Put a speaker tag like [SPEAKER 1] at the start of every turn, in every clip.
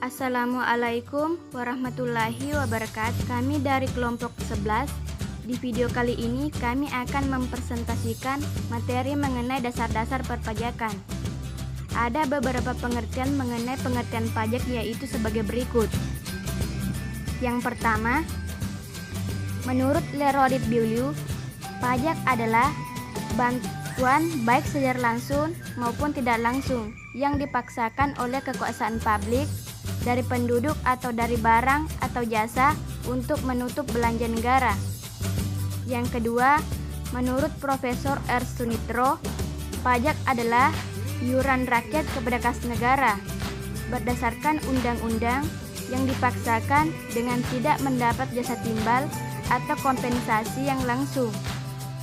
[SPEAKER 1] Assalamualaikum warahmatullahi wabarakatuh. Kami dari kelompok 11. Di video kali ini kami akan mempresentasikan materi mengenai dasar-dasar perpajakan. Ada beberapa pengertian mengenai pengertian pajak, yaitu sebagai berikut. Yang pertama, menurut Leroy Beaulieu, pajak adalah bantuan baik secara langsung maupun tidak langsung yang dipaksakan oleh kekuasaan publik dari penduduk atau dari barang atau jasa untuk menutup belanja negara. Yang kedua, menurut Profesor R. Sunitro, pajak adalah iuran rakyat kepada kas negara berdasarkan undang-undang yang dipaksakan dengan tidak mendapat jasa timbal atau kompensasi yang langsung,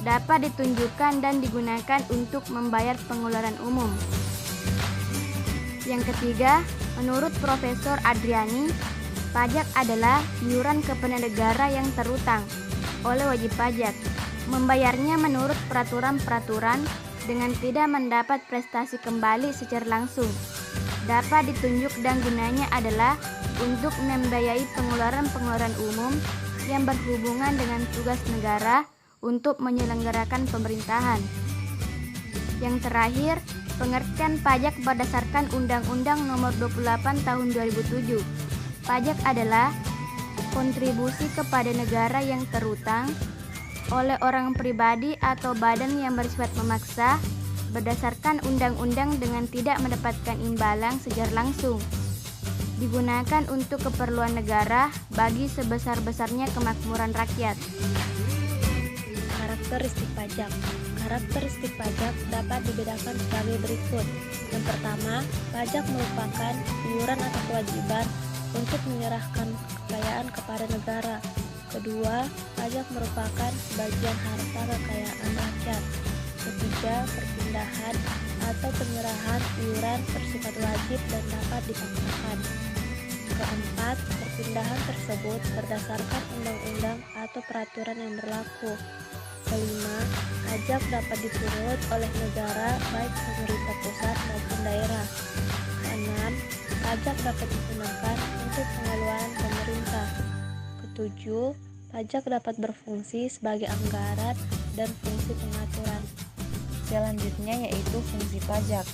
[SPEAKER 1] dapat ditunjukkan dan digunakan untuk membayar pengeluaran umum. Yang ketiga, menurut Profesor Adriani, pajak adalah iuran kepada negara yang terutang oleh wajib pajak, membayarnya menurut peraturan-peraturan dengan tidak mendapat prestasi kembali secara langsung, dapat ditunjuk dan gunanya adalah untuk membiayai pengeluaran-pengeluaran umum yang berhubungan dengan tugas negara untuk menyelenggarakan pemerintahan. Yang terakhir, pengertian pajak berdasarkan Undang-Undang Nomor 28 Tahun 2007. Pajak adalah kontribusi kepada negara yang terutang oleh orang pribadi atau badan yang bersifat memaksa berdasarkan undang-undang dengan tidak mendapatkan imbalan secara langsung. Digunakan untuk keperluan negara bagi sebesar-besarnya kemakmuran rakyat.
[SPEAKER 2] Karakteristik pajak. Karakteristik pajak dapat dibedakan sebagai berikut. Yang pertama, pajak merupakan iuran atau kewajiban untuk menyerahkan kekayaan kepada negara. Kedua, pajak merupakan sebagian harta kekayaan rakyat. Ketiga, perpindahan atau penyerahan iuran bersifat wajib dan dapat dipaksakan. Keempat, perpindahan tersebut berdasarkan undang-undang atau peraturan yang berlaku. Kelima, pajak dapat dipungut oleh negara baik pemerintah pusat maupun daerah. Keenam, pajak dapat digunakan untuk pengeluaran pemerintah. Ketujuh, pajak dapat berfungsi sebagai anggaran dan fungsi pengaturan.
[SPEAKER 3] Selanjutnya yaitu fungsi pajak.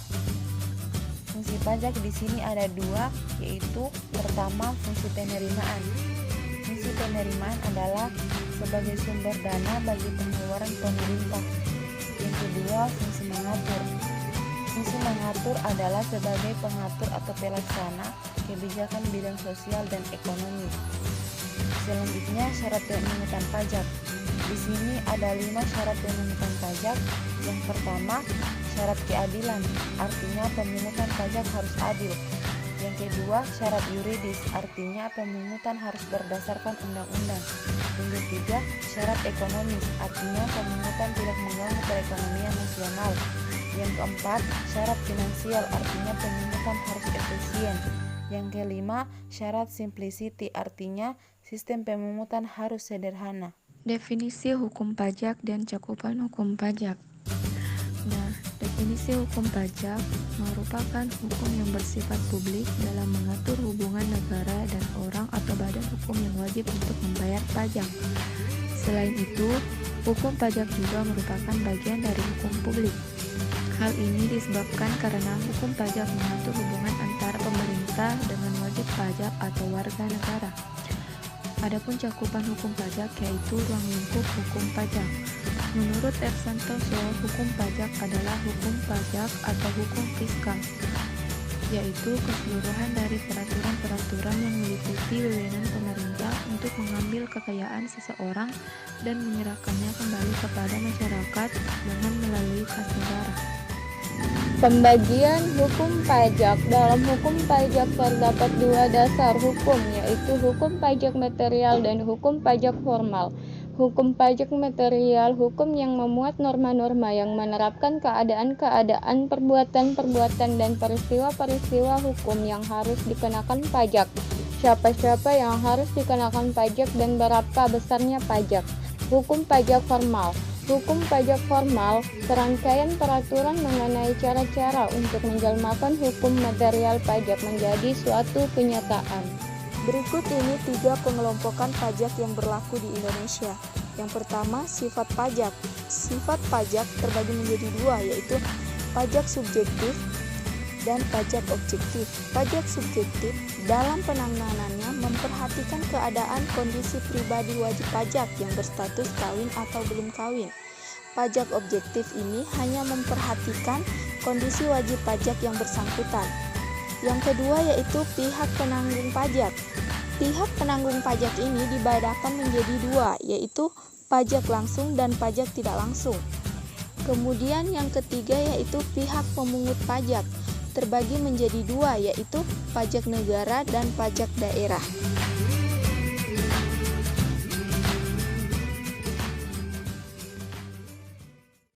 [SPEAKER 3] Fungsi pajak di sini ada dua, yaitu pertama fungsi penerimaan. Fungsi penerimaan adalah sebagai sumber dana bagi pengeluaran pemerintah. Yang kedua, fungsi mengatur. Fungsi mengatur adalah sebagai pengatur atau pelaksana kebijakan bidang sosial dan ekonomi. Selanjutnya, syarat pemungutan pajak. Di sini ada 5 syarat pemungutan pajak. Yang pertama, syarat keadilan, artinya pemungutan pajak harus adil. Yang kedua, syarat yuridis, artinya pemungutan harus berdasarkan undang-undang. Yang ketiga, syarat ekonomis, artinya pemungutan tidak mengganggu perekonomian nasional. Yang keempat, syarat finansial, artinya pemungutan harus efisien. Yang kelima, syarat simplicity, artinya sistem pemungutan harus sederhana.
[SPEAKER 4] Definisi hukum pajak dan cakupan hukum pajak. Nah, definisi hukum pajak merupakan hukum yang bersifat publik dalam mengatur hubungan negara dan orang atau badan hukum yang wajib untuk membayar pajak. Selain itu, hukum pajak juga merupakan bagian dari hukum publik. Hal ini disebabkan karena hukum pajak mengatur hubungan antara pemerintah dengan wajib pajak atau warga negara. Adapun cakupan hukum pajak yaitu ruang lingkup hukum pajak. Menurut R. Santoso, hukum pajak adalah hukum pajak atau hukum fiskal, yaitu keseluruhan dari peraturan-peraturan yang meliputi wewenang pemerintah untuk mengambil kekayaan seseorang dan menyerahkannya kembali kepada masyarakat dengan melalui kas negara.
[SPEAKER 5] Pembagian hukum pajak. Dalam hukum pajak terdapat dua dasar hukum, yaitu hukum pajak material dan hukum pajak formal. Hukum pajak material, hukum yang memuat norma-norma yang menerapkan keadaan-keadaan, perbuatan-perbuatan, dan peristiwa-peristiwa hukum yang harus dikenakan pajak. Siapa-siapa yang harus dikenakan pajak dan berapa besarnya pajak. Hukum pajak formal. Hukum pajak formal, serangkaian peraturan mengenai cara-cara untuk menjelmakan hukum material pajak menjadi suatu kenyataan.
[SPEAKER 6] Berikut ini 3 pengelompokan pajak yang berlaku di Indonesia. Yang pertama, sifat pajak. Sifat pajak terbagi menjadi 2, yaitu pajak subjektif dan pajak objektif. Pajak subjektif dalam penanganannya memperhatikan keadaan kondisi pribadi wajib pajak yang berstatus kawin atau belum kawin. Pajak objektif ini hanya memperhatikan kondisi wajib pajak yang bersangkutan. Yang kedua yaitu pihak penanggung pajak. Pihak penanggung pajak ini dibedakan menjadi 2, yaitu pajak langsung dan pajak tidak langsung. Kemudian yang ketiga yaitu pihak pemungut pajak, terbagi menjadi 2, yaitu pajak negara dan pajak daerah.